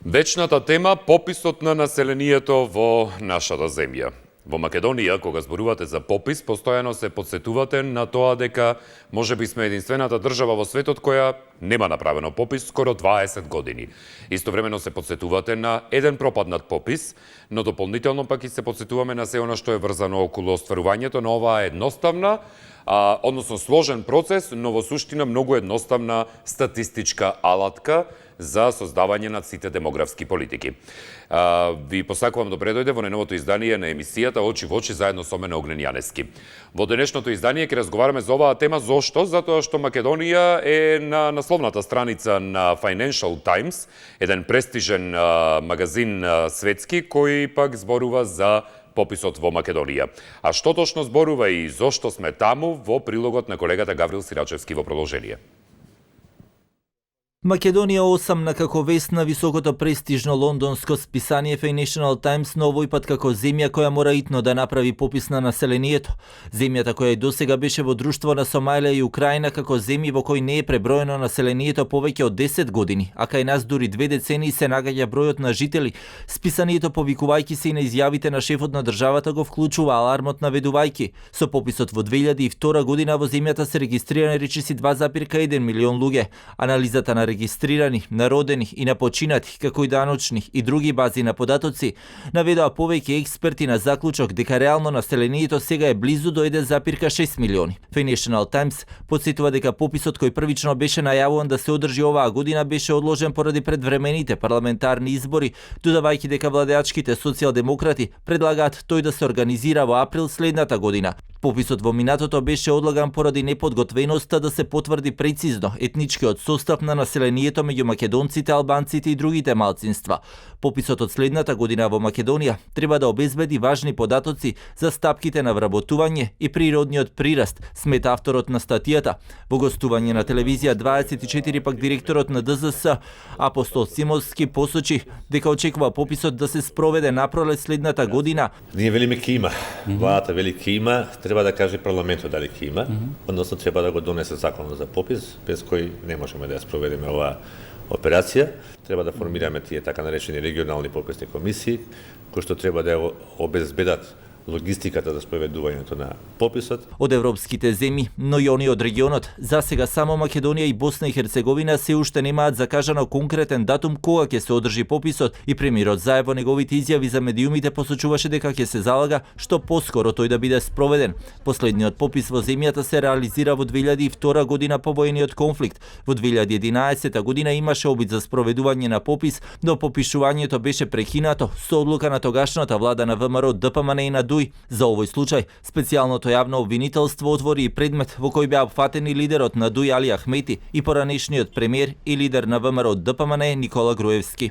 Вечната тема пописот на населението во нашата земја. Во Македонија, кога зборувате за попис, постојано се подсетувате на тоа дека можеби сме единствената држава во светот која нема направено попис скоро 20 години. Истовремено се подсетувате на еден пропаднат попис, но дополнително пак и се подсетуваме на се она што е врзано околу остварувањето на оваа едноставна, односно сложен процес, но во суштина многу едноставна статистичка алатка за создавање на сите демографски политики. Ви посакувам добре дојде во неновото издание на емисијата Очи во очи заедно со мене Огнен Јаневски. Во денешното издание ќе разговараме за оваа тема. Зошто? Затоа што Македонија е на насловната страница на Financial Times, еден престижен магазин светски кој пак зборува за пописот во Македонија. А што точно зборува и зошто сме таму, во прилогот на колегата Гаврил Сирачевски во продолжение. Македонија осамна како вест на високото престижно лондонско списание Financial Times, но овој пат како земја која мора итно да направи попис на населението. Земјата која и досега беше во друштво на Сомалија и Украина како земји во кои не е преброено населението повеќе од 10 години, а кај нас дури 2 децении се нагаѓа бројот на жители. Списанието, повикувајќи се и на изјавите на шефот на државата, го вклучува алармот наведувајќи. Со пописот во 2002 година во земјата се регистрирани речиси 2,1 милион луѓе. Анализата на регистрирани, народени и напочинати, како и даночни и други бази на податоци, наведоа повеќе експерти на заклучок дека реално населението сега е близу до 1,6 милиони. Financial Times подсетува дека пописот кој првично беше најавуван да се одржи оваа година беше одложен поради предвремените парламентарни избори, додавајќи дека владеачките социјалдемократи предлагаат тој да се организира во април следната година. Пописот во минатото беше одлаган поради неподготвеноста да се потврди прецизно етничкиот состав на населението меѓу македонците, албанците и другите малцинства. Пописот од следната година во Македонија треба да обезбеди важни податоци за стапките на вработување и природниот прираст, смета авторот на статијата. Во гостување на телевизија 24 пак директорот на ДЗС Апостол Симовски посочи дека очекува пописот да се спроведе напролет следната година. Ние велиме ке има. Владата вели ке има, треба да каже парламентот дали ке има, односно треба да го донесе законот за попис, без кој не можеме да ја спроведеме оваа операција. Треба да формираме тие така наречени регионални пописни комисии, кои што треба да обезбедат логистиката за спроведувањето на пописот. Од европските земји, но и они од регионот, засега само Македонија и Босна и Херцеговина се уште немаат закажано конкретен датум кога ќе се одржи пописот и премиерот Заев во неговите изјави за медиумите посочуваше дека ќе се залага што поскоро тој да биде спроведен. Последниот попис во земјата се реализира во 2002 година по воениот конфликт. Во 2011 година имаше обид за спроведување на попис, но попишувањето беше прекинато со одлука на тогашната влада на ВМРО ДПМН и на ДУИ. За овој случај, специјалното јавно обвинителство отвори и предмет во кој беа апфатени лидерот на ДУИ Али Ахмети и поранешниот премиер и лидер на ВМРО ДПМН Никола Груевски.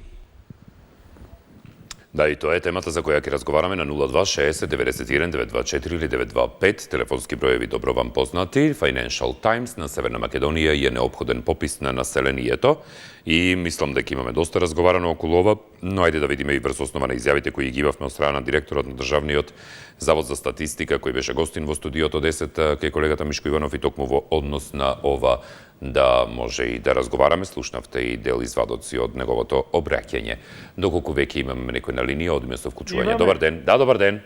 Да, и тоа е темата за која ќе разговараме на 0260 91 924 или 925, телефонски броеви добро вам познати. Financial Times на Северна Македонија е неопходен попис на населението и мислам дека имаме доста разговарано околу ова, но ајде да видиме и врз основа на изјавите кои ги имавме од страна на директорот на Државниот завод за статистика, кој беше гостин во студиото 10 кај колегата Мишко Иванов и токму во однос на ова да може и да разговараме. Слушнавте и дел извадоци од неговото обраќање. Доколку веќе имаме некој на линија, одиме со вклучување. Добар ден. Да, добар ден.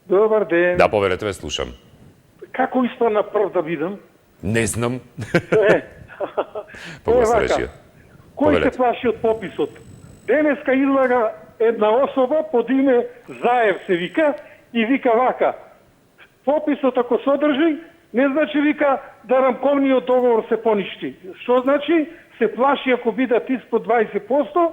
Добар ден. Да, поверете, ве слушам. Како испана прв да видам? Не знам. Пога се решија. Кој се плаши од пописот? Денеска излага една особа под име Заев се вика и вика вака. Пописот ако содржи, не значи вика да рамковниот договор се поништи. Што значи? Се плаши ако бидат испод 20%,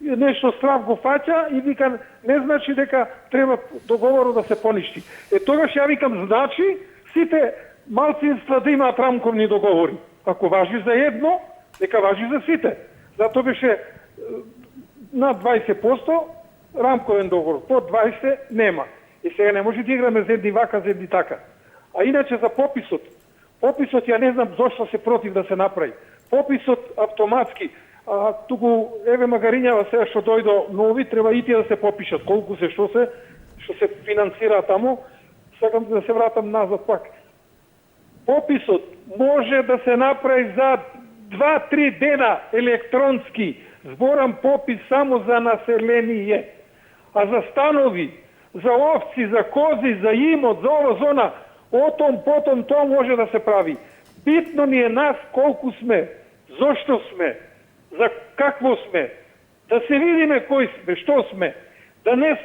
нешто страв го фаќа и вика не значи дека треба договорот да се поништи. Тогаш ја викам значи сите малцинства да имаат рамковни договори. Ако важи за едно, нека важи за сите. Затоа беше над 20% рамковен договор, под 20 нема. И сега не може да играме зедни вака, зедни така. А иначе за пописот. Пописот ја не знам зошто се против да се направи. Пописот автоматски. Туку еве Магарињава сега што дојдо нови, треба и тие да се попишат. Колку се, што се финансира таму. Сакам да се вратам назад пак. Пописот може да се направи за 2-3 дена електронски зборам попис само за население. А за станови, за овци, за кози, за имот, за ова зона, отом, потом, тоа може да се прави. Битно ни е нас колку сме, зошто сме, за какво сме, да се видиме кој сме, што сме, да не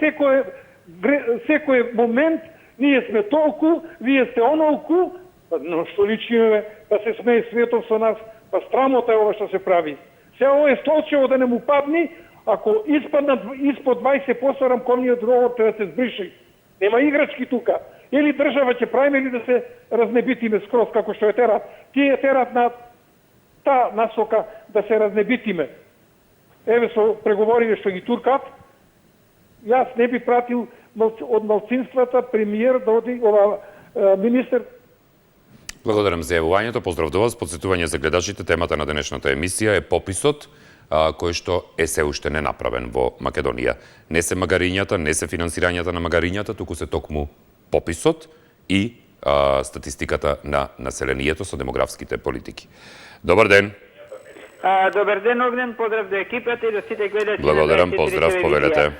секој момент ние сме толку, вие сте онолку, но што личиме, да се смее светов со нас, па страмота е ова што се прави. Се ово е столчево да не му падни, ако испаднат испод 20% рамковниот договор треба да се збрише. Нема играчки тука. Или држава ќе правиме или да се разнебитиме скроз како што е терат. Тие терат на та насока да се разнебитиме. Еве со преговорите што ги туркат, јас не би пратил од малцинствата премиер да оди ова министер. Благодарам за јавувањето. Поздрав до вас. Подсетување за гледачите, темата на денешната емисија е пописот кој што е се уште ненаправен во Македонија. Не се магарињата, не се финансирањата на магарињата, туку се токму пописот и статистиката на населението со демографските политики. Добар ден. Добар ден, Огнен, поздрав до екипата и до сите гледачи. Благодарам, поздрав, повелете.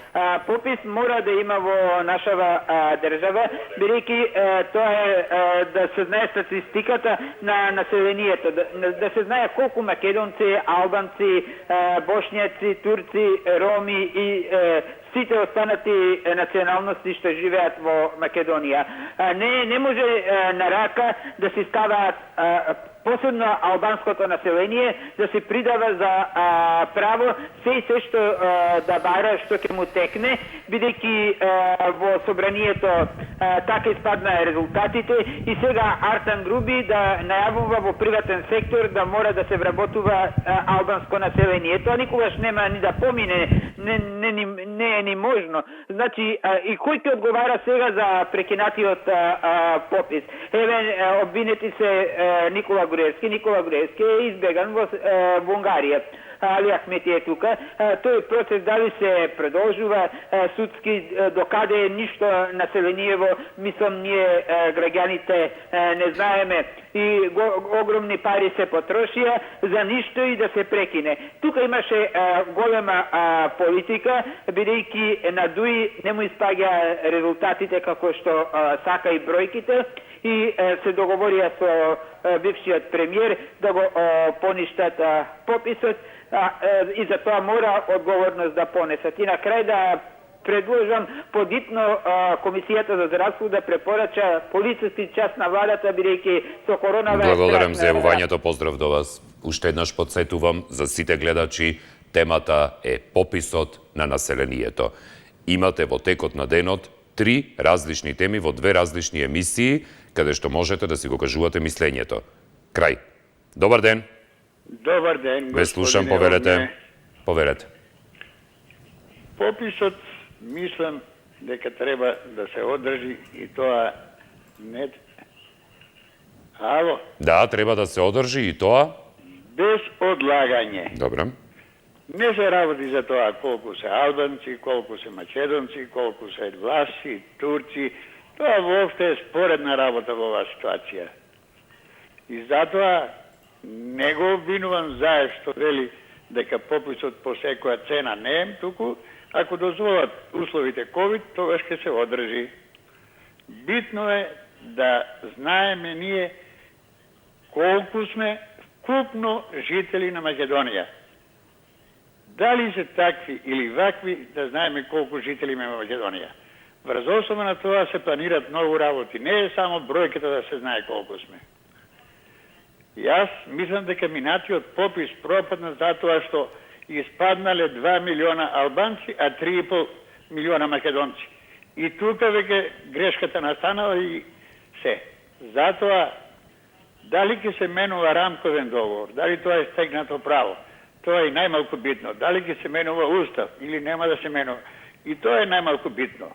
Попис мора да има во нашава држава, бидејќи тоа е да се знае статистиката на населението, да се знае колку македонци, албанци, бошњаци, турци, роми и сите останати националности што живеат во Македонија. Не може на рака да се ставаат посебно албанското население да се придава за право се што да бара што ќе му текне, бидејќи во собранието така испадна резултатите и сега Артан Груби да најавува во приватен сектор да мора да се вработува албанско население. Тоа никогаш нема ни да помине, не е ни можно. Значи, и кој ќе одговара сега за прекинатиот попис? Еве, обвинети се Никола Груевски е избеган во Унгарија. Али Ахмети е тука. Тој процес дали се продолжува судски, докаде ништо населението, мислам ние граѓаните не знаеме и огромни пари се потрошија за ништо и да се прекине. Тука имаше голема политика, бидејќи на Дуи не му испаѓа резултатите како што сака и бројките и се договорија со бившиот премиер да го поништат пописот и за тоа мора одговорност да понесат. И на крај да предложам подитно Комисијата за здравство да препорача полициски част на владата, бидејќи со коронавирус. Благодарам за јавувањето, поздрав до вас. Уште еднаш подсетувам за сите гледачи, темата е пописот на населението. Имате во текот на денот 3 различни теми во 2 различни емисии, каде што можете да си го кажувате мислењето. Крај. Добар ден. Добар ден, Ве слушам, повелете. Повелете. Пописот, мислам, дека треба да се одржи и тоа не... Ало? Да, треба да се одржи и тоа? Без одлагање. Добре. Не се работи за тоа колку се албанци, колку се македонци, колку се власти, турци. Тоа воопште е споредна работа во оваа ситуација. И затоа не го обвинувам Заев што вели дека пописот по секоја цена не е, туку ако дозволат условите COVID, тогаш ќе се одржи. Битно е да знаеме ние колку сме вкупно жители на Македонија. Дали се такви или вакви, да знаеме колку жители има во Македонија. Врз основа на тоа се планират многу работи. Не е само бројката да се знае колку сме. Јас мислам дека минатиот попис пропадна затоа што испаднале 2 милиона албанци, а 3,5 милиона македонци. И тука веќе грешката настанала и се. Затоа, дали ќе се менува рамковен договор, дали тоа е стегнато право, тоа е најмалку битно. Дали ќе се менува устав или нема да се менува, и тоа е најмалку битно.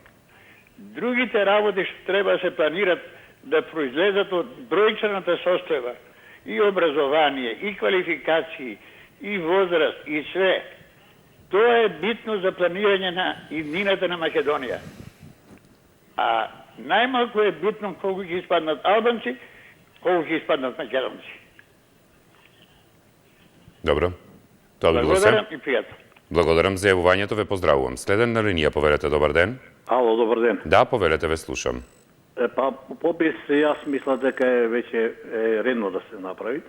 Другите работи што треба да се планират да произлезат од бројчаната состојба, и образование, и квалификации, и возраст, и све. Тоа е битно за планирање на иднината на Македонија. А најмалку е битно колку ќе испаднат албанци, колку ќе испаднат македонци. Добро. Тоа би било Благодарам се. и пријатно. Благодарам за јавувањето, ве поздравувам. Следен на линија, повелете, добар ден. Ало, добар ден. Да, повелете, ве слушам. Па, попис, јас мислам дека е веќе редно да се направи.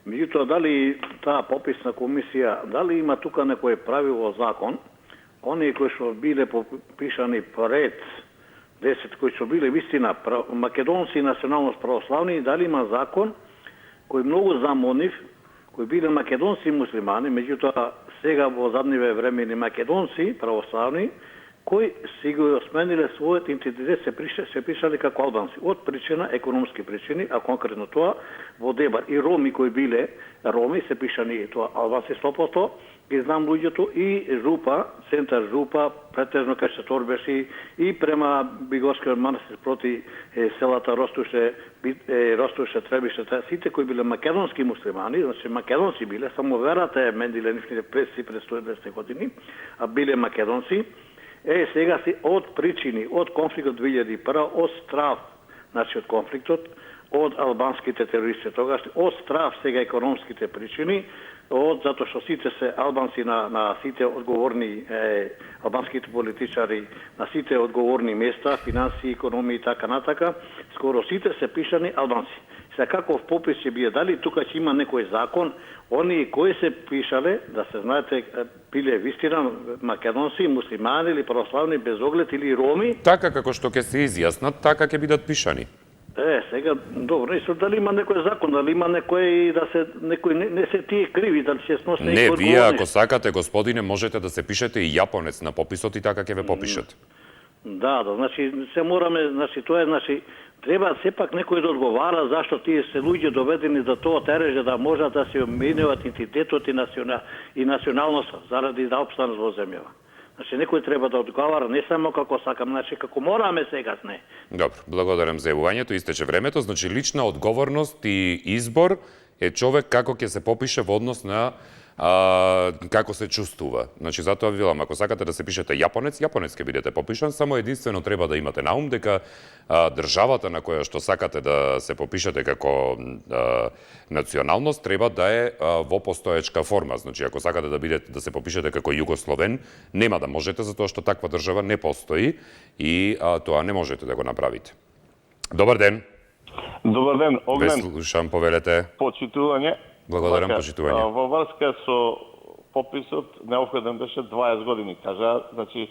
Меѓутоа, дали таа пописна комисија, дали има тука некој правило закон, оние кои што биле попишани пред 10, кои што биле вистина македонци и националност православни, дали има закон кој многу замонив, кои биле македонци муслимани, меѓутоа сега во задниве времени македонци православни, кои си го смениле својот идентитет, се пишали како албанци. Од причина, економски причини, а конкретно тоа, во Дебар. И роми кои биле роми, се пишани тоа албанци 100%, ги знам луѓето, и Жупа, центар Жупа, претежно кај се торбеши, и према Бигорскиот манастир проти селата Ростуше, Требише, сите кои биле македонски муслимани, значи македонци биле, само верата е мендиле нивните предци пред 120 години, а биле македонци. Сега си од причини, од конфликтот 2001, од страв, значи од конфликтот, од албанските терористи тогаш, од страв сега економските причини, од затоа што сите се албанци на сите одговорни албанските политичари, на сите одговорни места, финансии, економии и така натака, скоро сите се пишани албанци. Сега каков попис ќе биде, дали тука ќе има некој закон, оние кои се пишале, да се знаете, биле вистина македонци, муслимани или православни без оглед или роми. Така како што ќе се изјаснат, така ќе бидат пишани. Сега, добро, и дали има некој закон, дали има некој да се, некој не се тие криви, дали се сноси некој Не, вие одговорност. ако сакате, господине, можете да се пишете и јапонец на пописот и така ќе ве попишат. Да, значи се мораме, значи тоа е, значи треба сепак некој да одговара зашто тие се луѓе доведени до тоа тереже да можат да се менуваат идентитетот и националноста заради да опстанат во земјава. Значи некој треба да одговара не само како сакам, значи како мораме сегаш не. Добро, благодарам за јавувањето, истече времето, значи лична одговорност и избор е човек како ќе се попише во однос на како се чувствува. Значи, затоа велам, ако сакате да се пишете јапонец, јапонец ќе бидете попишан, само единствено треба да имате на ум дека државата на која што сакате да се попишете како националност треба да е во постоечка форма. Значи, ако сакате да се попишете како југословен, нема да можете, затоа што таква држава не постои и тоа не можете да го направите. Добар ден. Добар ден, Ве Огнен, слушам, повелете. почитување. Благодарам, почитување. Во врска со пописот, необходен беше 20 години, кажа, значи,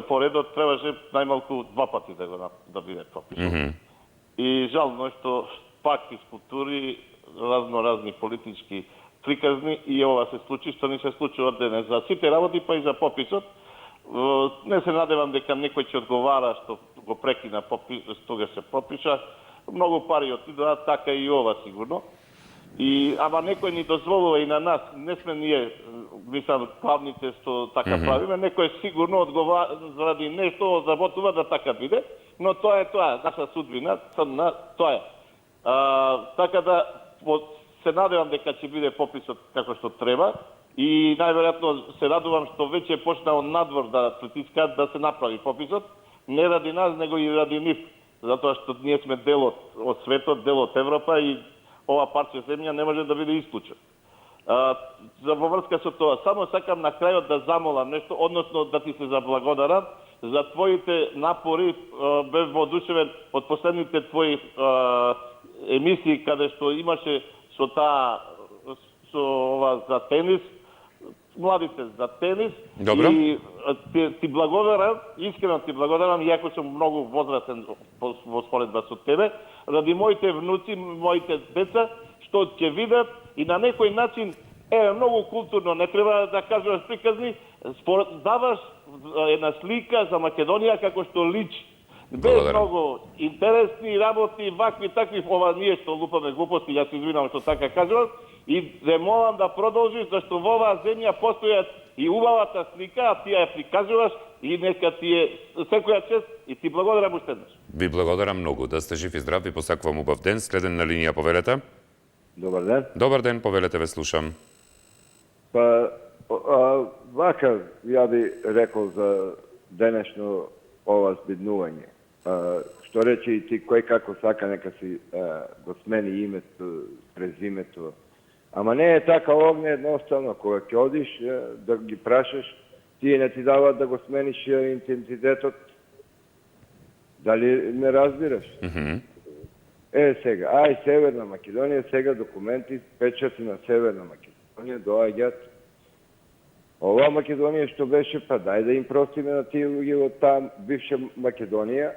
поредот требаше најмалку 2 пати да биде пописот. И жално што пак из култури, разни политички приказни, и ова се случи, што не се случува денес. За сите работи, па и за пописот, не се надевам дека некој ќе одговара што го прекина пописот, тога се попиша. Многу пари отидоа, така и ова сигурно. Ама некој ни дозволува и на нас, не сме ние, мислам, главните што така правиме, некој сигурно одговара заради нешто заботува да така биде, но тоа е наша судбина, тоа е. Така да се надевам дека ќе биде пописот како што треба и најверојатно се радувам што веќе е почнал надвор да притискаат да се направи пописот, не ради нас, него и ради нив, затоа што ние сме дел од светот, дел од Европа и ова парче земја не може да биде исклучен. Во врска со тоа, само сакам на крајот да замолам нешто, односно да ти се заблагодарам за твоите напори, бев воодушевен од последните твои емисии каде што имаше со ова за тенис, младите за тенис. Добро. И ти благодарам, искрено ти благодарам, иако сум многу возрастен во споредба со тебе, ради моите внуци, моите деца, што ќе видат и на некој начин, многу културно, не треба да кажуваш приказни, даваш една слика за Македонија како што личи. Без многу интересни работи, вакви, такви, ова ние што лупаме глупости, јас извинувам што така кажувам, и те молам да продолжиш, зашто во оваа земја постојат и убавата слика, а ти ја прикажуваш и нека ти е секоја чест и ти благодарам уште еднаш. Ви благодарам многу, да сте жив и здрав, ви посакувам убав ден. Следен на линија, повелете. Добар ден. Добар ден, повелете, ве слушам. Па, вака ја би рекол за денешно ова збиднување. Што рече и ти кој како сака нека си го смени името, презимето, Ама не е така овне едноставно. Кога ќе одиш да ги прашаш, тие не ти дават да го смениш интензитетот. Дали ме разбираш? Сега, Северна Македонија, сега документи, печати на Северна Македонија доаѓат. Ова Македонија што беше, па дај да им простиме на тие луѓе од таа бивша Македонија,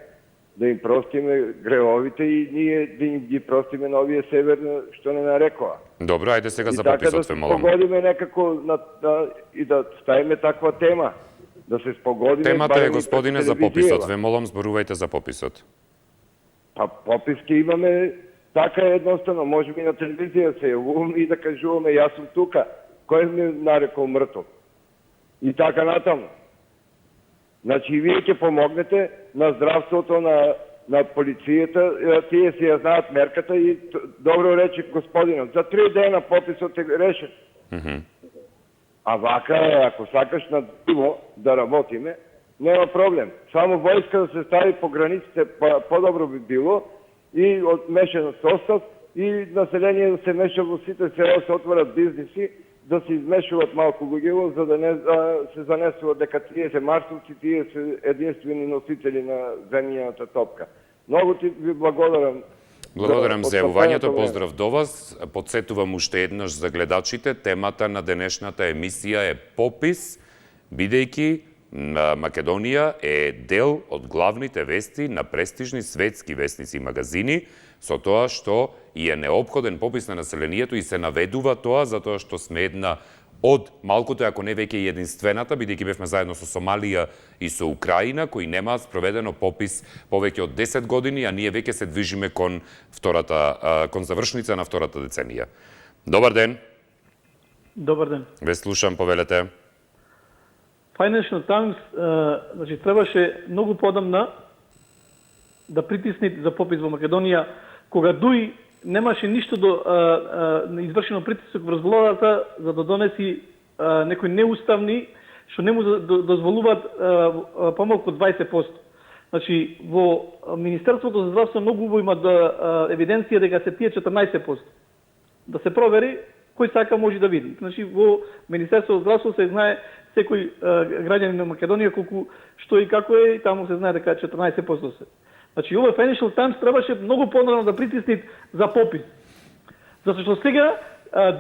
да им простиме гревовите и ние да им ги простиме на овие северни што не нарекоа. Добро, ајде сега за така пописот ве молам. И така да се спогодиме некако и да ставиме таква тема. Да се спогодиме. Темата е, господине, за пописот. Ве молам, зборувајте за пописот. Па пописки имаме така едноставно. Може би на телевизија се јавуваме и да кажуваме јас сум тука. Кој ми нарекол мртов? И така натаму. Значи, и вие ќе помогнете на здравството, на полицијата, тие си ја знаат мерката и добро рече господинот. За 3 дена пописот е решен. А вака, ако сакаш на диво да работиме, нема проблем. Само војска да се стави по границите, по-добро би било, и од мешан состав, и население да се меша во сите села, се отворат бизниси, да се измешуват малку луѓево, за да не се занесува дека тие се марсовци, тие се единствени носители на земјаната топка. Многу ти ви благодарам. Благодарам за јавувањето, поздрав до вас. Подсетувам уште еднаш за гледачите, темата на денешната емисија е попис, бидејќи Македонија е дел од главните вести на престижни светски вестници и магазини, со тоа што и е неопходен попис на населението и се наведува тоа затоа што сме една од малкото, ако не веќе и единствената, бидејќи бевме заедно со Сомалија и со Украина, кои немаат спроведено попис повеќе од 10 години, а ние веќе се движиме кон завршница на втората деценија. Добар ден. Добар ден. Ве слушам, повелете. Financial Times, значи, требаше многу подамна да притисне за попис во Македонија, кога ДУИ немаше ништо извршено притисок врз владата за да донеси некои неуставни, што не му дозволуваат помалку 20%. Значи, во Министерството за здравство многу убаво има евиденција дека се тие 14%. Да се провери, кој сака може да види. Значи, во Министерството за здравство се знае секој граѓанин на Македонија колку што и како е, и таму се знае дека 14% се. Значи, ова Financial Times требаше многу понрано да притисне за попис. Затоа што сега,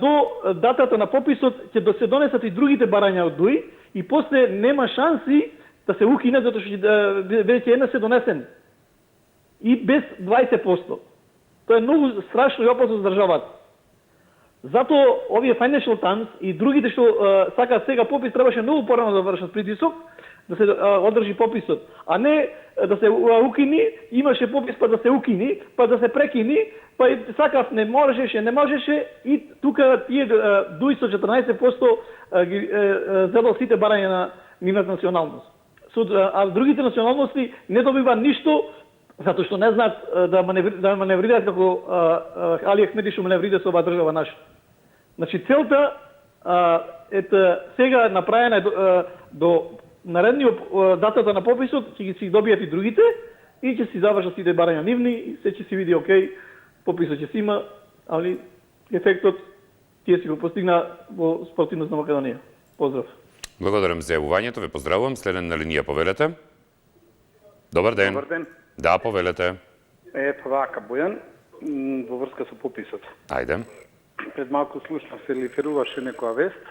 до датата на пописот, ќе се донесат и другите барања од ДУИ, и после нема шанси да се укинат, затоа што веќе една се донесен. И без 20%. Тоа е многу страшно и опасно за државата. Затоа овие Financial Times и другите што сакаат сега попис требаше многу порано да вршат притисок, да се одржи пописот, а не да се укини, имаше попис па да се укини, па да се прекини, па и сакав не можеше и тука тие ДУИ со 14% ги зедо сите барања на нивната националност. А другите националности не добиваат ништо затоа што не знаат да маневрираат како Али Ахмеди што маневрира со оваа држава наша. Значи целта сега направена до наредниот датата на пописот, ќе ги си добијат и другите и ќе си завршат сите барања нивни и се ќе си види окей, пописот ќе си има, али ефектот тие си го постигна во спортивност на Македонија. Поздрав. Благодарам за јавувањето, ве поздравувам. Следен на линија, повелете. Добар ден. Добар ден. Да, повелете. Вака, Бојан, во врска со пописот. Ајде. Пред малку слушнав се реферуваше некоја вест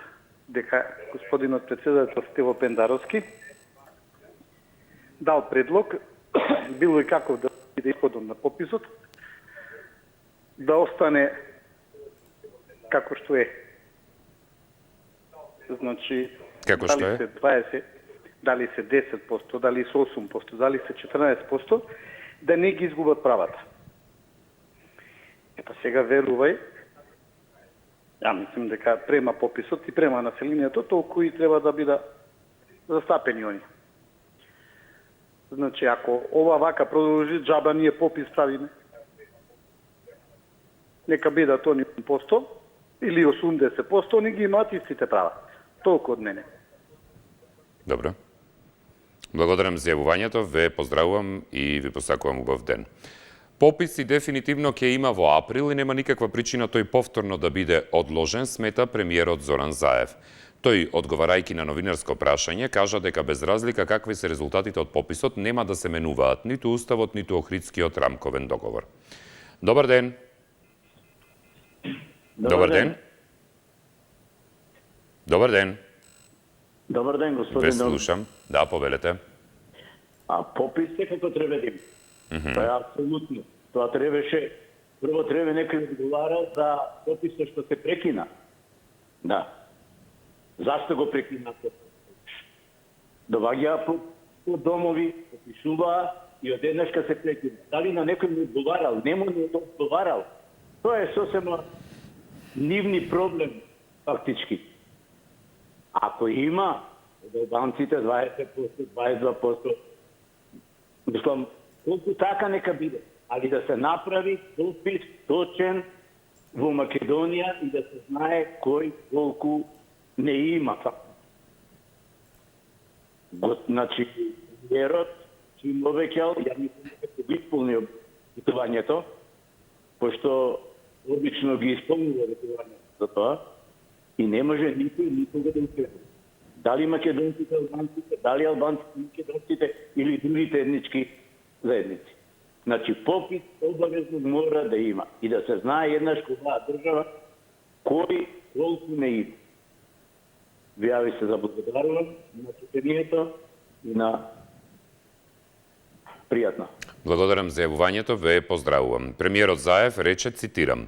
дека господинот председател Стево Пендаровски дал предлог, било и каков да биде исходот на пописот, да остане како што е. Значи, како што е? Дали се 20, дали се 10%, дали се 8%, дали се 14%, да не ги изгубат правата. Ето сега верувај, ја мислим дека према пописот и према населението, толку и треба да бида застапени они. Значи, ако ова вака продолжи, джаба ние попис правиме. Нека бидат они 1% или 80%, они ги имаат истите права. Толку од мене. Добро. Благодарам за јавувањето, ве поздравувам и ви посакувам убав ден. Попис и дефинитивно ќе има во април и нема никаква причина тој повторно да биде одложен, смета премиерот Зоран Заев. Тој, одговарајќи на новинарско прашање, кажа дека без разлика какви се резултатите од пописот нема да се менуваат ниту Уставот, ниту Охридскиот рамковен договор. Добар ден. Добар ден. Добар ден. Добар ден, господин. Ве слушам. Да, повелете. А попис секако треба да има. Тоа е апсолутно. Тоа требаше, прво треба некој одговара за пописот што се прекина. Да. Зашто го прекина? Доваѓа по домови, попишуваа и одеднашка се прекина. Дали на некој му одговарал? Не му одговарал. Тоа е сосема нивни проблем, фактички. Ако има од албанците 20%, 22%, мислам, колку така нека биде, али да се направи попис точен во Македонија и да се знае кој колку не има. Значи, премиерот чим обеќал, ја мислам дека го исполнил ветувањето, пошто обично ги исполнува ветувањето за тоа, и не може никој никога да укрепи. Дали македонците, албанците, дали албанците, македонците или другите етнички заедници. Значи, попис обавезно мора да има и да се знае еднаш оваа држава кој колку не има. Ја ви се заблагодарувам на читанието и на пријатно. Благодарам за јавувањето, ве поздравувам. Премиерот Заев рече, цитирам: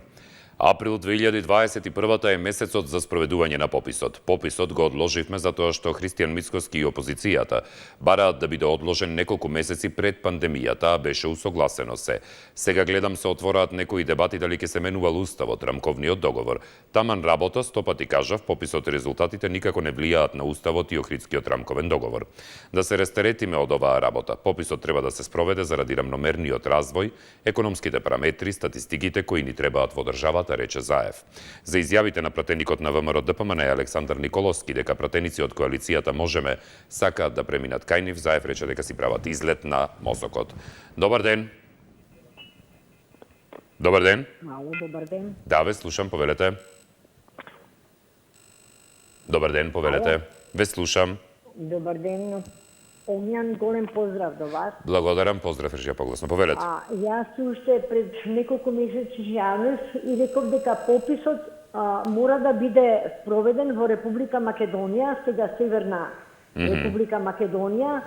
Април 2021 е месецот за спроведување на пописот. Пописот го одложивме затоа што Христијан Мицкоски и опозицијата бараат да биде одложен неколку месеци пред пандемијата, а беше усогласено се. Сега гледам се отвораат некои дебати дали ќе се менувал Уставот, рамковниот договор. Таман работа, 100 пати кажав, пописот и резултатите никако не влијаат на Уставот и Охридскиот рамковен договор. Да се растеретиме од оваа работа. Пописот треба да се спроведе заради рамномерниот развој, економските параметри, статистиките кои ни требаат во државата, рече Заев. За изјавите на пратеникот на ВМРО ДПМН Александар Николовски дека пратеници од коалицијата Можеме сакаат да преминат кај нив, Заев рече дека си прават излет на мозокот. Добар ден. Добар ден. Ало, добар ден. Да, ве слушам, повелете. Добар ден, повелете. Ве слушам. Добар ден. Огњан, голем поздрав до вас. Благодарам, поздрав, рече погласно, повелете. Јас уште пред неколку месеци јавнав и реков дека пописот мора да биде спроведен во Република Македонија, сега Северна Република Македонија,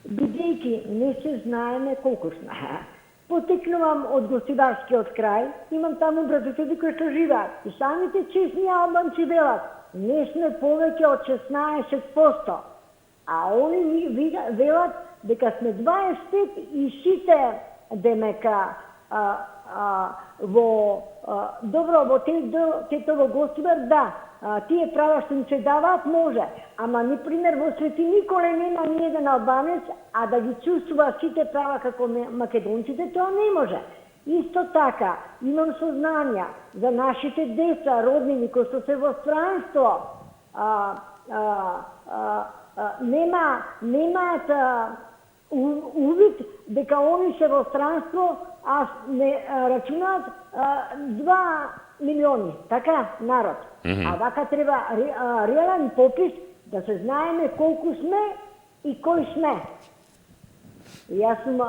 бидејќи не се знаеме колку сме. Потекнувам од гостидарскиот крај, имам таму братовци кои што живеат. И самите честни албанци велат, не сме повеќе од 16%. А они ми велат дека сме 25 и сите демека во тетово Гостивар, да, тие права што ни се даваат може, ама ни пример во Свети Николе нема ни еден албанец, а да ги чувствува сите права како македонците, тоа не може. Исто така, имам сознанија за нашите деца, роднини кои што се во странство, немаат увид дека они се во странство, а не рачунаат 2 милиони, така, народ. А вака треба реален попис да се знаеме колку сме и кој сме. Јас сум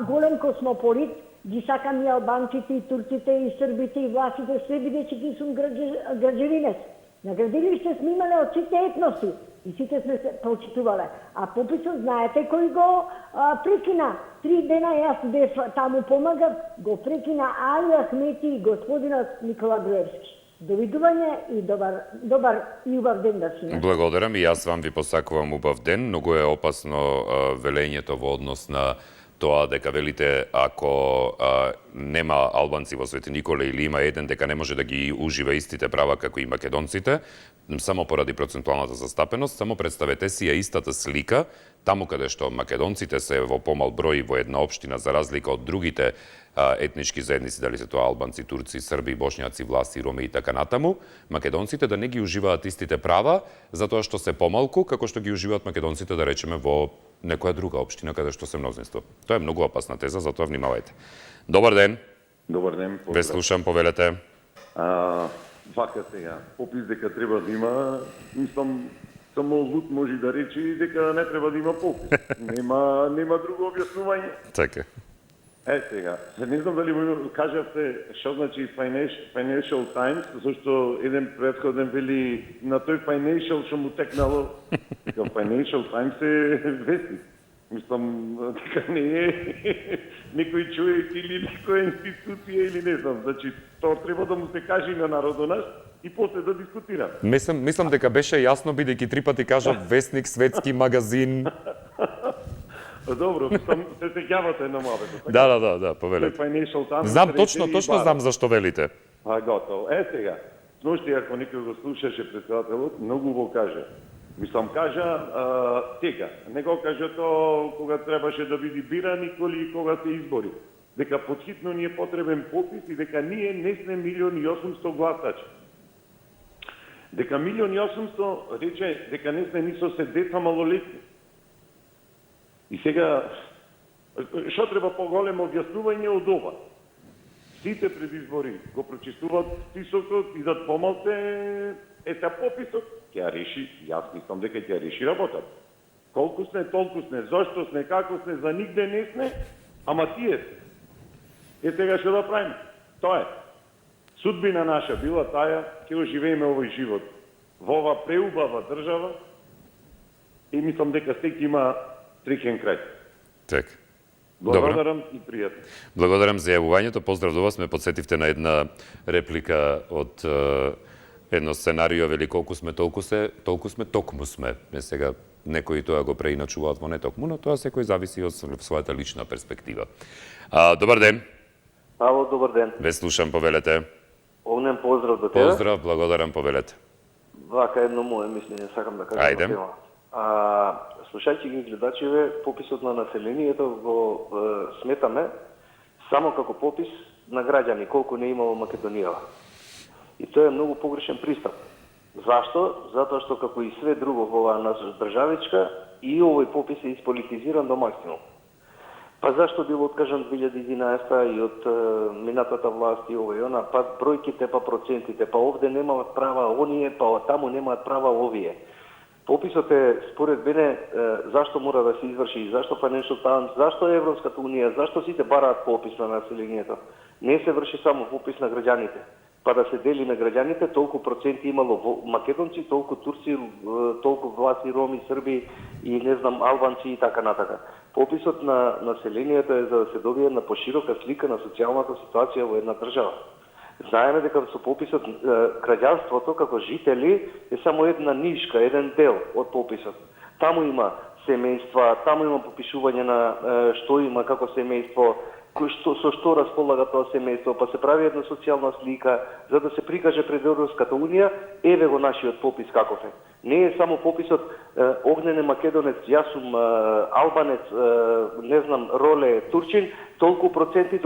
голем космополит, ги сакам и албанците, и турците, и србите, и власите, се бидејќи ги сум граѓевинец. На градилиште сме имале од сите етноси и сите сме се прочитувале. А пописот, знаете кој го прекина? 3 дена јас бев таму помагав, го прекина Али Ахмети и господинот Никола Груевски. Довидување и добар и убав ден да си. Благодарам и јас вам ви посакувам убав ден. Многу е опасно велењето во однос на тоа дека велите ако нема албанци во Свети Николе или има еден, дека не може да ги ужива истите права како и македонците, само поради процентуалната застапеност. Само представете си ја истата слика, таму каде што македонците се во помал број во една општина за разлика од другите етнички заедници, дали се тоа албанци, турци, срби, бошњаци, власти, роми и така натаму, македонците да не ги уживаат истите права, затоа што се помалку, како што ги уживаат македонците, да речеме, во некоја друга општина каде што се мнозинство. Тоа е многу опасна теза, затоа внимавајте. Добар ден. Добар ден. Ве слушам, повелете. Вака сега, попис дека треба да има, мислам, само луд може да рече дека не треба да има попис. Нема друго објаснување. Така. Сега, не знам дали ви кажавте што значи Financial Times, зашто еден претходен вели на тој Financial што му текнало, дека Financial Times е вестник. Мислам, дека не е некој човек или некоја институција или не знам. Значи, тоа треба да му се каже на народот наш и после да дискутира. Мислам дека беше јасно, бидејќи 3 пати кажа вестник, светски магазин. Добро, мислам, се сеќавате на мабето. Да, повелете. Знам, точно знам зашто велите. Готово. Сега, сношти ако некој го слушаше председателот, многу го каже. Мислам, кажа тега. Не го кажа тоа кога требаше да биде биран и кога се избори. Дека подхитно ни е потребен попис и дека ние не сме 1.800.000 гласачи. Дека 1.800.000 рече дека не сме ни со се деца малолетни. И сега, што треба поголемо објаснување од ова? Сите предизбори го прочистуваат списокот, идат помалце, пописот ќе ја реши, јас мислам дека ќе ја реши работата. Колку сме, толку сме, зошто сме, како сме, за нигде не сме, ама тие сме. Сега што да правиме? Тоа е. Судбина наша била таја, ќе оживееме овој живот во ова преубава држава и мислам дека секој има среќен крај. Така. Благодарам и пријатно. Благодарам за јавувањето. Поздрав до вас. Ме подсетивте на една реплика од едно сценарио, вели колку сме, толку сме, токму сме. Сега некои тоа го преиначуваат во не токму, но тоа секој зависи од својата лична перспектива. Добар ден. Ало, добар ден. Ве слушам, повелете. Огнен поздрав до тебе. Поздрав, благодарам, повелете. Вака едно мое мислење сакам да кажам. Ајде. Слушајќи ги гледачиве, пописот на населението го сметаме само како попис на граѓани, колку не има во Македонија. И тоа е многу погрешен пристап. Зашто? Затоа што како и све друго во оваа наша државичка, и овој попис е исполитизиран до максимум. Па зашто бил откажан 2011 и од минатата власт и ова и она, па бројките, па процентите, па овде немаат права оние, па таму немаат права овие. Пописот е, според мене, зашто мора да се изврши и зашто Financial Times, зашто Европската Унија, зашто сите бараат попис на населението. Не се врши само попис на граѓаните. Па да се дели на граѓаните, толку проценти имало македонци, толку турци, толку власи, роми, срби и не знам, албанци и така натака. Пописот на населението е за да се добие на поширока слика на социјалната ситуација во една држава. Знаеме дека со пописот граѓанството како жители е само една нишка, еден дел од пописот. Таму има семејства, таму има попишување на што има како семејство, со што располага тоа семејство, па се прави една социјална слика за да се прикаже пред Европската Унија, еве го нашиот попис каков е. Не е само пописот Огнен е македонец, јас сум албанец, не знам, Роле е турчин, толку проценти.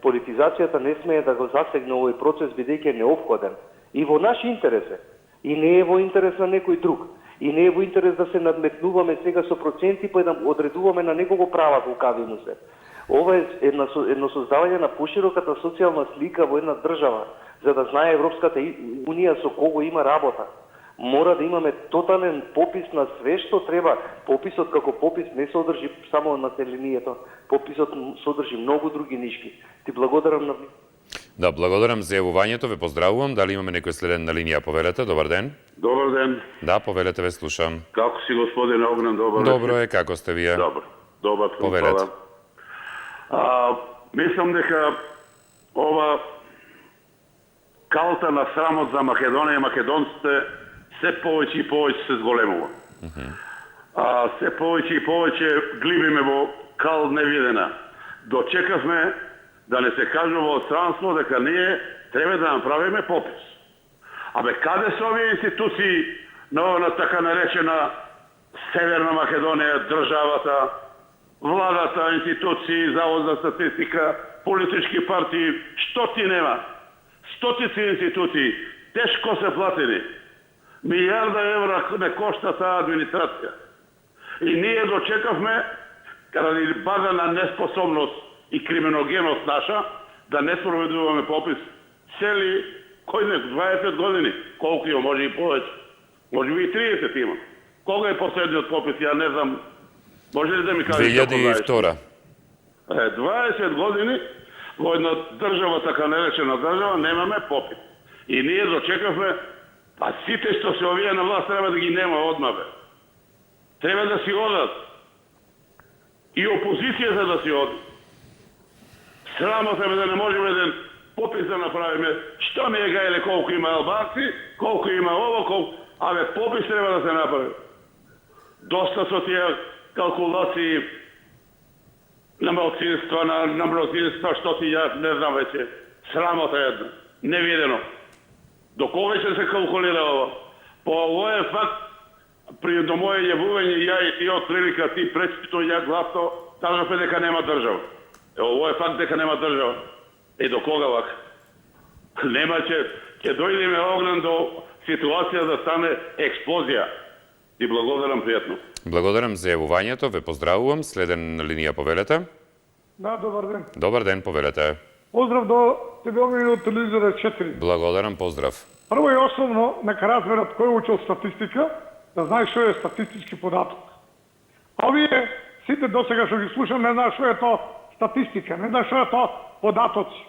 Политизацијата не смее да го засегне овој процес бидејќи е неопходен. И во наш интерес е. И не е во интерес на некој друг. И не е во интерес да се надметнуваме сега со проценти, па да одредуваме на некого права колкави му се. Ова е едно создавање на пошироката социјална слика во една држава, за да знае Европската Унија со кого има работа. Мора да имаме тотален попис на све што треба. Пописот како попис не содржи само населението. Пописот содржи многу други нишки. Ти благодарам на... Да, благодарам за јавувањето, ве поздравувам. Дали имаме некој следен на линија, повелете? Добар ден. Добар ден. Да, повелете, ве слушам. Како си, господине Огнен, добар ден? Добро е, како сте вие? Добар, повелете. Мислам дека ова калта на срамот за Македонија и македонците се повеќе и повеќе се зголемува. Се повеќе и повеќе глибиме во кал невидена. Дочекавме да не се кажува од странство дека ние треба да направиме попис. Каде се овие институции на така наречена Северна Македонија, државата, владата, институции, Завод за статистика, политички партии, што ти нема? Стотици институции, тешко се платени. 1.000.000 евра не кошта таа администрација. И ние дочекавме, заради база на неспособност и криминогеност наша, да не спроведуваме попис цели, кој не, 20 години, колку има, може и повеќе. Може би и 30 има. Кога е последниот попис, ја не знам. Може ли да ми кажеш? 2002. 20 години во една држава, така наречена држава, немаме попис. И ние дочекавме, а сите што се овие на власт треба да ги нема одма, бе. Треба да си одат. И опозицијата да си оди. Срамота ме да не можеме еден попис да направиме. Што ми е гајле колку има албанци, колку има ово, колку... Абе, попис треба да се направи. Доста со тие калкулации на малцинства, на мнозинства, што ти ја не знам веќе. Срамота една. Невидено. До кога ќе се калкулира ово? По овој факт, при до моје јавување, ја и ти од прилика, ти пречито, ја гласно, кажавме дека нема држава. Ово е факт дека нема држава. И до кога вака? Нема ќе дојдеме огнен до ситуација да стане експлозија. И благодарам пријатно. Благодарам за јавувањето, ве поздравувам. Следен на линија повелете. Да, добар ден. Добар ден, повелете. Поздрав до тебе од телевизора 4. Благодарам, поздрав. Прво и основно, нека разберат кој учил статистика, да знае што е статистички податок. А овие сите досега што ги слушам не знаат што е тоа статистика, не знаат што е тоа податоци.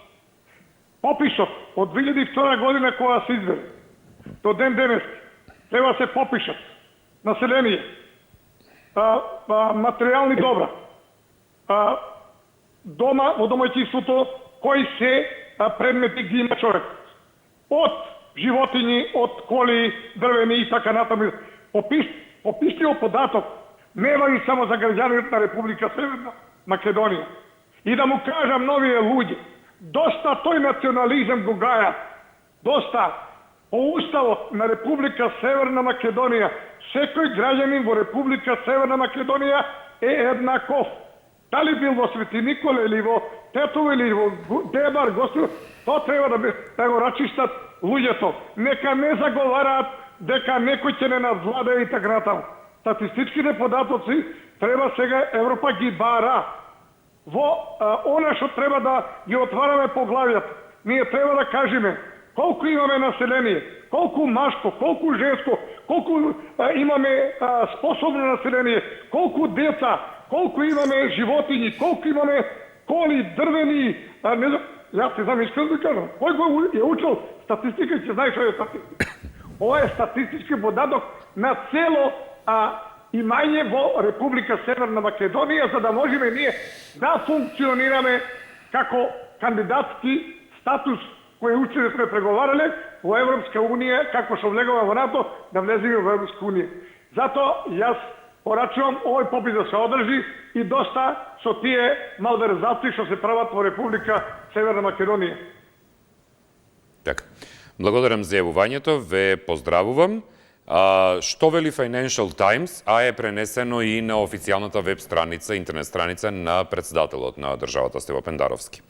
Пописот од 2002 година кога се изведе до ден денески треба се попишат население, материјални добра, дома во домаќинството, кои се предмети ги има човек. Од животињи, од коли, дрвени и така натаму. Пописниот податок не вади само за граѓаните на Република Северна Македонија. И да му кажам новие луѓе, доста тој национализам го гаја, доста. По уставот на Република Северна Македонија, секој граѓанин во Република Северна Македонија е еднаков. Дали бил во Свети Николе или во Тетово или во Дебар, Господ, тоа треба да го рачистат луѓето. Нека не заговараат дека некој ќе не надвладе и така натаму. Статистичките податоци треба сега Европа ги бара. Во она што треба да ги отвараме поглавјата. Ние треба да кажеме колку имаме население, колку машко, колку женско, колку имаме способно население, колку деца, колку имаме животињи, колку имаме коли, дрвени, не знам, јас не знам, искам да кажам, кој го е учил статистика, ќе знае што е статистика. Ова е статистички податок на цело имање во Република Северна Македонија, за да можеме ние да функционираме како кандидатски статус кој учени сме преговарале во Европска Унија, како што влегува во НАТО, да влеземе во Европска Унија. Затоа јас порачувам овој попис да се одржи и доста со тие малверзации што се прават во Република Северна Македонија. Така. Благодарам за јавувањето, ве поздравувам. Што вели Financial Times, а е пренесено и на официјалната веб страница, интернет страница на председателот на државата Стево Пендаровски.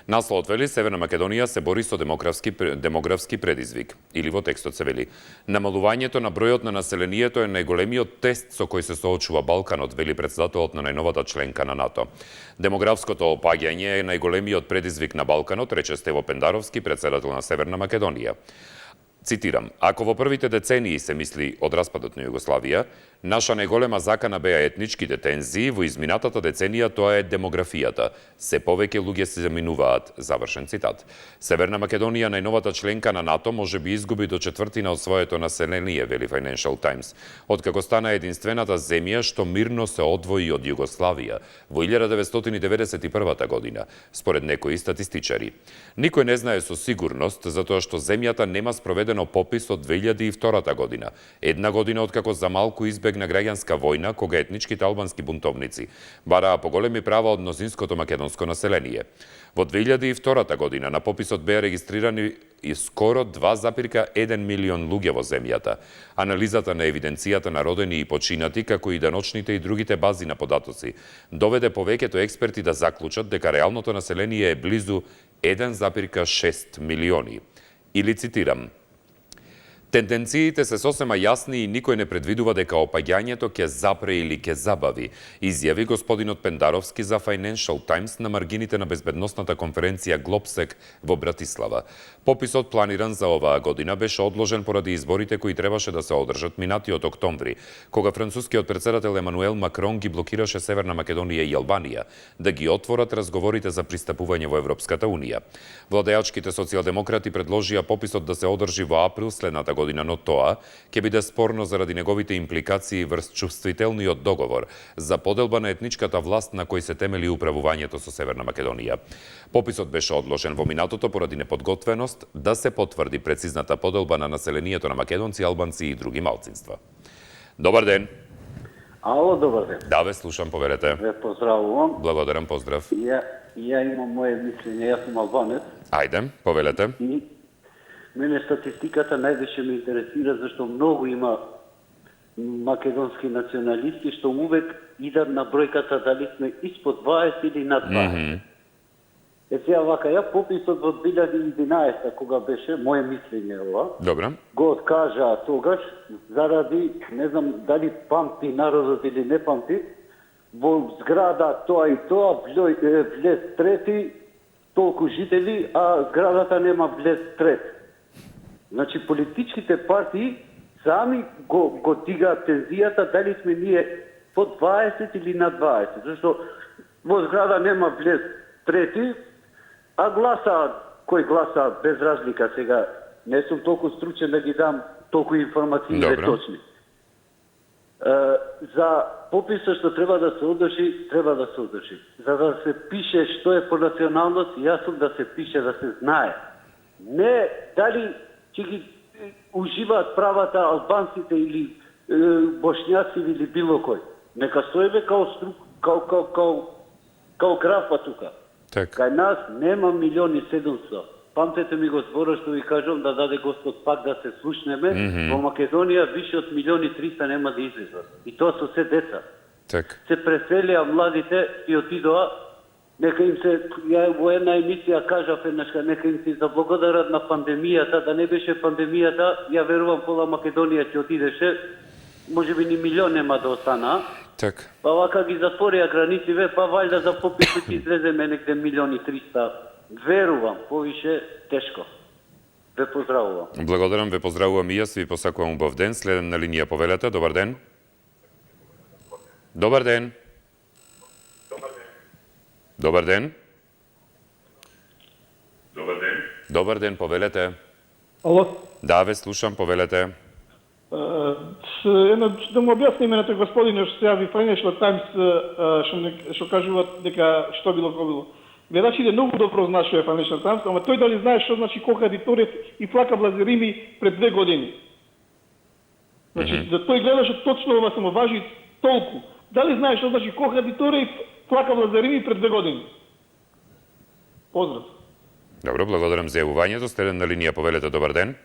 Насловот вели Северна Македонија се бори со демографски предизвик. Или во текстот се вели намалувањето на бројот на населението е најголемиот тест со кој се соочува Балканот, вели председателот на најновата членка на НАТО. Демографското опаѓање е најголемиот предизвик на Балканот, рече Стево Пендаровски, председател на Северна Македонија. Цитирам, ако во првите децении се мисли од распадот на Југославија, наша најголема закана беа етничките тензии, во изминатата деценија тоа е демографијата. Се повеќе луѓе се заминуваат, завршен цитат. Северна Македонија, најновата членка на НАТО, може би изгуби до четвртина од своето население, вели Financial Times, откако стана единствената земја што мирно се одвои од Југославија во 1991 година, според некои статистичари. Никој не знае со сигурност, затоа што земјата нема спроведено попис од 2002 година, една година откако за малку избегна граѓанска војна, кога етничките албански бунтовници бараа поголеми права од мнозинското македонско население. Во 2002 година на пописот беа регистрирани и скоро 2,1 милион луѓе во земјата. Анализата на евиденцијата на родени и починати, како и даночните и другите бази на податоци, доведе повеќето експерти да заклучат дека реалното население е близу 1,6 милиони. Или цитирам, Тенденциите се сосема јасни и никој не предвидува дека опаѓањето ќе запре или ќе забави, изјави господинот Пендаровски за Financial Times на маргините на безбедносната конференција Глобсек во Братислава. Пописот планиран за оваа година беше одложен поради изборите кои требаше да се одржат минатиот октомври, кога францускиот претседател Емануел Макрон ги блокираше Северна Македонија и Албанија да ги отворат разговорите за пристапување во Европската Унија. Владеачките социјалдемократи предложија пописот да се одржи во април следната година, но тоа ќе биде спорно заради неговите импликации врз чувствителниот договор за поделба на етничката власт на кој се темели управувањето со Северна Македонија. Пописот беше одложен во минатото поради неподготвеност да се потврди прецизната поделба на населението на македонци, албанци и други малцинства. Добар ден. Ало, добар ден. Да, ве слушам, поверете. Ве поздравувам. Благодарам, поздрав. Ја имам моje мислење, јас сум албанец. Ајде, повелете. И мене статистиката највише ме интересира, зашто многу има македонски националисти што увек идат на бројката дали сме испод 20 или над 20. Сега вака, ја пописот во 2011 кога беше, моje мислење ова, Добра. го откажа тогаш, заради, не знам дали памти народот или не памти, во зграда тоа и тоа, влез трети, толку жители, а зградата нема влез трет. Значи, политичките партии сами го дигаат тензијата, дали сме ние под 20 или над 20. Зашто во зграда нема влез трети, а гласа, кој гласа без разлика сега, не сум толку стручен да ги дам толку информации точни. За пописот што треба да се одржи, треба да се одржи. За да се пише што е по националност, јас сум да се пише, да се знае. Не дали ќе ги уживаат правата албанците или бошњаци или било кој. Нека стоиме као графа тука. Кај нас нема 1.700.000. Памтете ми го збора што ви кажам, да даде Господ пак да се слушнеме. Во Македонија више од 1.300.000 нема да излезат. И тоа со се деца. Се преселија младите и отидоа, нека им се, ја во една емисија кажав еднашка, нека им се заблагодарат на пандемијата, да не беше пандемијата, ја верувам пола Македонија ќе отидеше, може би ни милион нема да остана. Па вака ги затворија границиве, па вајда за пописот ќе излеземе некде 1.300.000. Верувам, повише тешко. Ве поздравувам. Благодарам, ве поздравувам и јас, ви посакувам убав ден. Следен на линија повелете. Добар ден. Добар ден. Добар ден. Добар ден. Добар ден, повелете. Ало? Да, ве слушам, повелете. Да му објасни имената господине што се јави Financial Times, што кажуваат дека што било, ко било. Гледачите многу добро знаеше Financial Times, ама тој дали знае што значи кохадиторец и флака влазерими пред 2 години. Значи, за тој гледаше точно ова само важи толку. Дали знае што значи кохадиторец и флака влазерими пред 2 години? Поздрав. Добро, благодарам за јавувањето. Следен на линија повелете. Добар ден.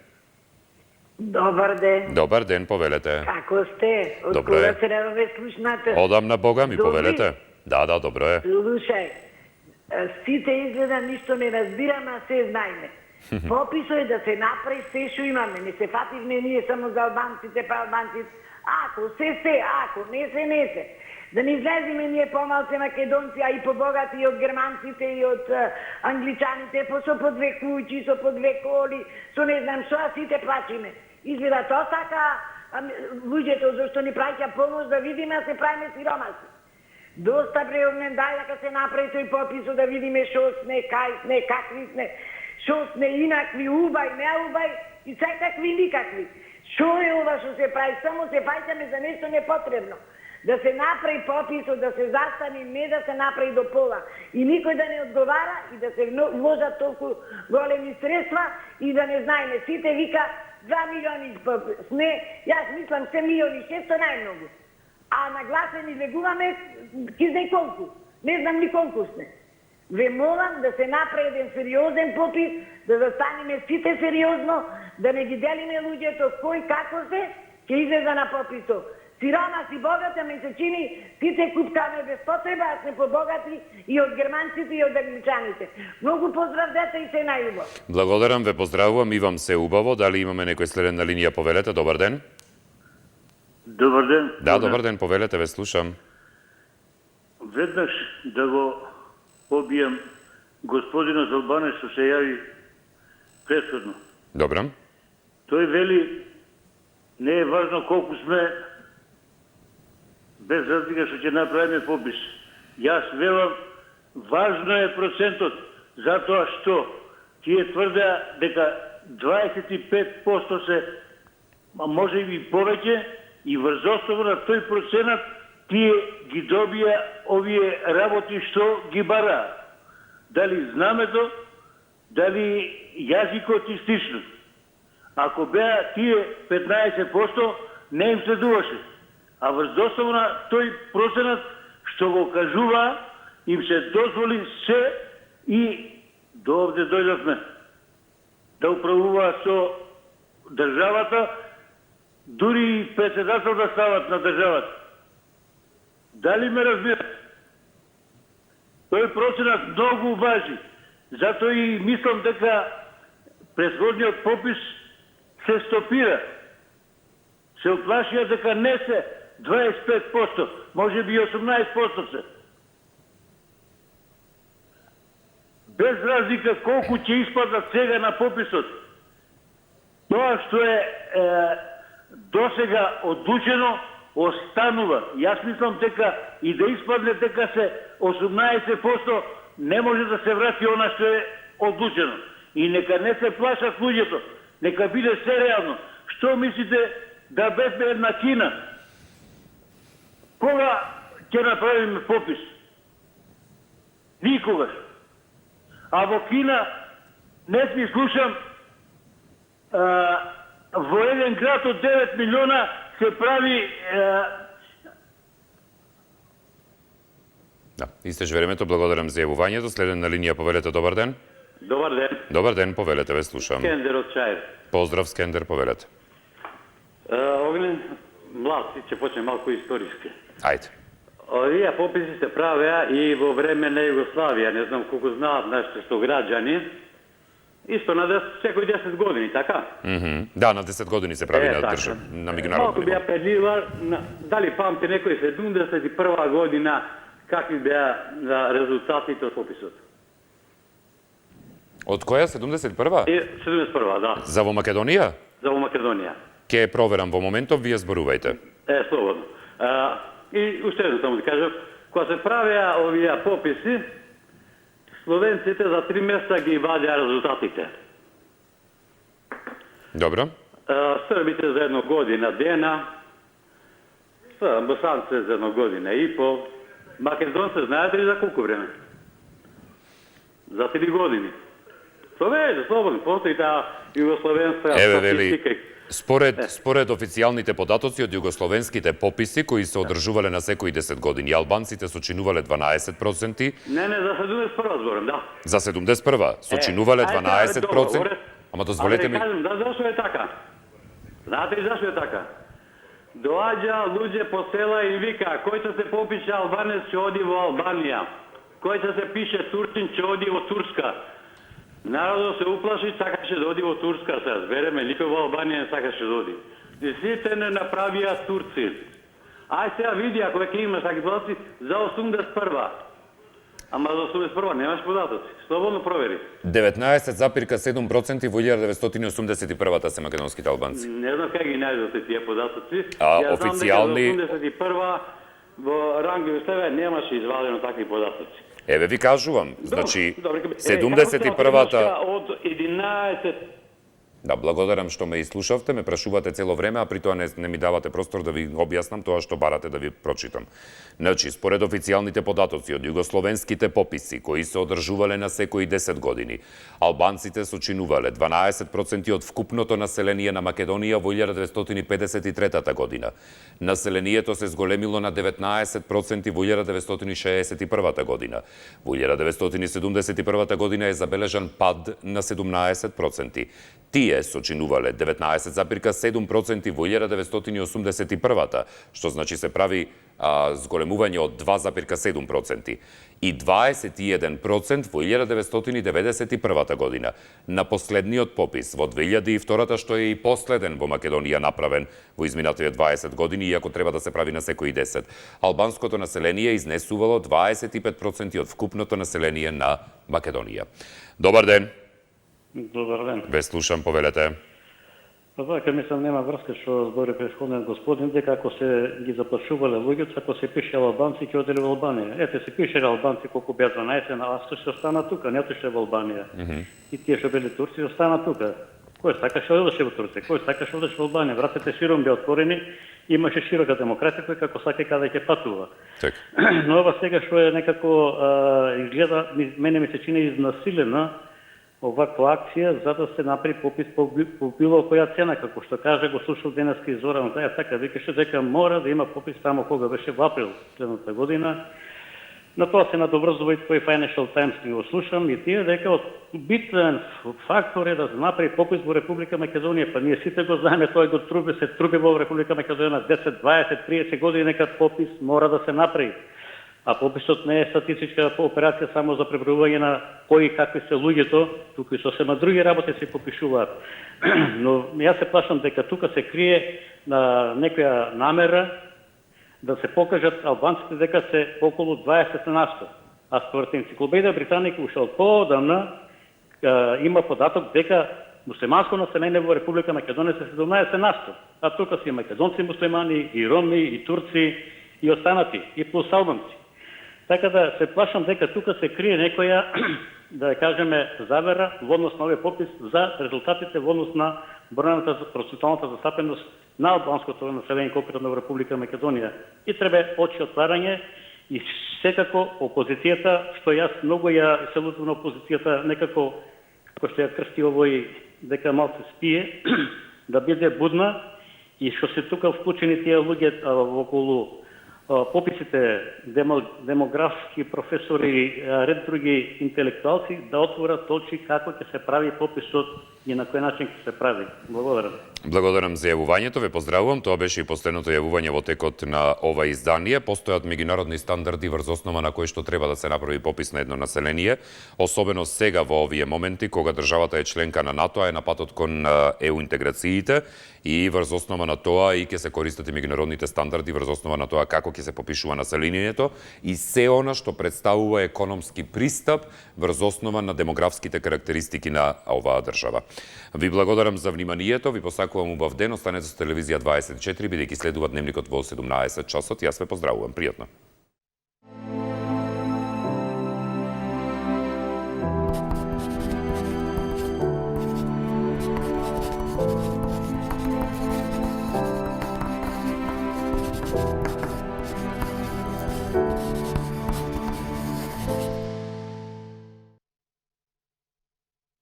Добар ден. Добар ден, повелете. Како сте? Од Добро кога е. се не ве слушнате? Одам на Бога ми, Добри. повелете. Да, добро е. Слушај, сите изгледа ништо не разбираме, а се знаеме. Пописот е да се направи се што имаме. Не се фативме ние само за албанците, па албанците. Ако се, ако не се. Да не излеземе ние помалце македонци, а и побогати и од германците и од англичаните, со по 2 куќи, со по 2 коли, со не знам што, а сите плачиме. Изгледа тоа така луѓето зашто ни праќа помош да видиме, а се правиме сиромаси. Доста преогнен дај дека се направи тој попис да видиме што сме, кај сме, какви сме, што сме инакви, убај, не убај и секакви никакви. Што е ова што се прави? Само се пајтаме за нешто непотребно. Да се направи пописот, да се застани, не да се направи до пола. И никој да не одговара и да се вложат толку големи средства и да не знаеме. Сите вика 2 милиони сме, јас мислам 7 милиони 600 најмногу. А нагласени легуваме, ки знае колку. Не знам ни колку сме. Ве молам да се направи еден сериозен попис, да застанеме сите сериозно, да не ги делиме луѓето кој како се, ќе излеза на пописот. Сиромаси, богата, ми се чини, сите купкаме без потреба, а сме побогати и од германците и од англичаните. Многу поздрав, дете, и се најубаво. Благодарам, ве поздравувам и вам се убаво. Дали имаме некој следен на линија, повелете, добар ден. Добар ден. Да, добар ден, повелете, ве слушам. Веднаш да го побијам господинот Албанец што се јави претходно. Добро. Тој вели, не е важно колку сме, без разлика што ќе направиме попис. Јас велам, важно е процентот, затоа што тие тврдеа дека 25% се, а може и повеќе, и врз основа на тој проценат тие ги добија овие работи што ги бараа. Дали знамето, дали јазикот и слично. Ако беа тие 15%, не им следуваше. А врз основа на тој проценат што го кажува, им се дозволи се и до овде дојдовме да управува со државата, дури и председател да стават на државата. Дали ме разбират? Тој проценат многу важи. Затоа и мислам дека претходниот попис се стопира. Се оплашија дека не се 25%, може би 18% се. Без разлика колку ќе испадат сега на пописот, тоа што е досега одлучено, останува. Јас мислам дека и да испадне дека се 18%, не може да се врати она што е одлучено. И нека не се плашат луѓето, нека биде се реално. Што мислите да бевме една Кина? Кога ќе направиме попис? Никогаш. А во Кина, не си слушам, во еден град од 9 милиона се прави... Да, истеж времето, благодарам за јавувањето. Следен на линија, повелете, добар ден. Добар ден. Добар ден, повелете, ве слушам. Скендер од Чаир. Поздрав, Скендер, повелете. Оглен, млад, ќе почне малку историски. Ајде. Овие пописи се правеа и во време на Југославија, не знам колку знаат нашите сограѓани, исто на секој 10 години, така? Да, на 10 години се прави на меѓународно Малку ниво. беа предливар, дали памти некој 71 година, какви беа резултатите од пописот? Од која? 71-а? 71-а, да. За во Македонија? За во Македонија. Ке проверам во моментов, вие зборувајте. Слободно. И уште едно само да кажам, кога се правеа овие пописи, словенците за 3 месеца ги вадеа резултатите. Добро. Србите за 1 година дена, босанците за 1 година и пол, македонците знаете ли за колку време? За 3 години. Словеје, слободно, постои таа југословенска статистика. Според официјалните податоци од југословенските пописи кои се одржувале на секои 10 години, албанците сочинувале 12%. Не, за 71 зборам, да. За 71 сочинувале 12%. Ама дозволете ми... Кажем, да, зашто е така? Знаете ли зашто е така? Доаѓа луѓе по села и вика, кој ќе се попише албанец ќе оди во Албанија. Кој ќе се пише турчин ќе оди во Турска. Народот се уплаши, сакаше да оди во Турска, се разбереме, никој во Албанија не сакаше да оди. И сите не направија турци. Ај сега види, ако ќе имаш таки податоци, за 81-а. Ама за 81-а немаш податоци. Слободно провери. 19,7% во 1981-та се македонските албанци. Не знам как ги најдете тие податоци. Официјални... Ја знам дека за 81-а во ранг Југославија немаше извадено такви податоци. Еве ви кажувам, значи 71-та... Од 11... Да, благодарам што ме изслушавте, ме прашувате цело време, а при тоа не ми давате простор да ви објаснам тоа што барате да ви прочитам. Значи, според официјалните податоци од југословенските пописи, кои се одржувале на секои 10 години, албанците сочинувале 12% од вкупното население на Македонија во 1953 година. Населението се зголемило на 19% во 1961 година. Во 1971 година е забележан пад на 17%. Тие сочинувале 19,7% во 1981-та, што значи се прави зголемување од 2,7% и 21% во 1991 година. На последниот попис во 2002, што е и последен во Македонија направен во изминативе 20 години, иако треба да се прави на секои 10. Албанското население изнесувало 25% од вкупното население на Македонија. Добар ден. Добар ден. Ве слушам, повелете. Па вака мислам нема врска што збори претходниот господин дека ако се ги заплашувале луѓето, ако се пише албанци ќе одели во Албанија. Ете се пише албанци колку беа 12, а што остана тука, не отише во Албанија. И тие што биле турци остана тука. Кој сакаше одеше во Турција, кој сакаше одеше во Албанија, вратите широм беа отворени, имаше широка демократија кој како сака каде ќе патува. Но ова сега што е некако изгледа, мене ми се чини изнасилена оваква акција за да се направи попис по било која цена, како што каже, го слушал денеска и Зоран Заев, така викаше дека мора да има попис само кога беше во април следната година. На тоа се надоврзува и тој Financial Times го слушам и тие дека битен фактор е да се направи попис во Република Македонија, па ние сите го знаеме, тој го се труби во Република Македонија 10, 20, 30 години дека попис мора да се направи. А пописот не е статистичка операција само за пребројување на кои какви се луѓето, туку и сосема други работи се попишуваат. Но јас се плашам дека тука се крие на некоја намера да се покажат албанците дека се околу 20%. А според енциклопедија Британика уште од поодамна има податок дека муслиманско население во Република Македонија се 17%. А тука се и македонци муслимани, и роми, и турци, и останати, и плюс албанци. Така да се плашам дека тука се крие некоја, да кажеме, завера во однос на овој попис за резултатите во однос на бројната процентуалната застапеност на албанското население конкретно во Република Македонија. И треба очи отварање и секако опозицијата, што јас многу ја се лутувам на опозицијата, некако, како што ја крсти овој дека малку спие, да биде будна и што се тука вклучени тие луѓе околу пописите демографски професори, ред други интелектуалци да отворат очи како ќе се прави пописот и на кој начин ќе се прави. Благодарам. Благодарам за јавувањето, ве поздравувам. Тоа беше и последното јавување во текот на ова издание. Постојат меѓународни стандарди врз основа на кои што треба да се направи попис на едно население, особено сега во овие моменти кога државата е членка на НАТО, а е на патот кон ЕУ интеграциите и врз основа на тоа и ќе се користат и меѓународните стандарди врз основа на тоа како ќе се попишува населението и се она што представува економски пристап врз основа на демографските карактеристики на оваа држава. Ви благодарам за вниманието, ви посакувам убав ден, останете со телевизија 24, бидејќи следува дневникот во 17 часот. Јас ве поздравувам, пријатно.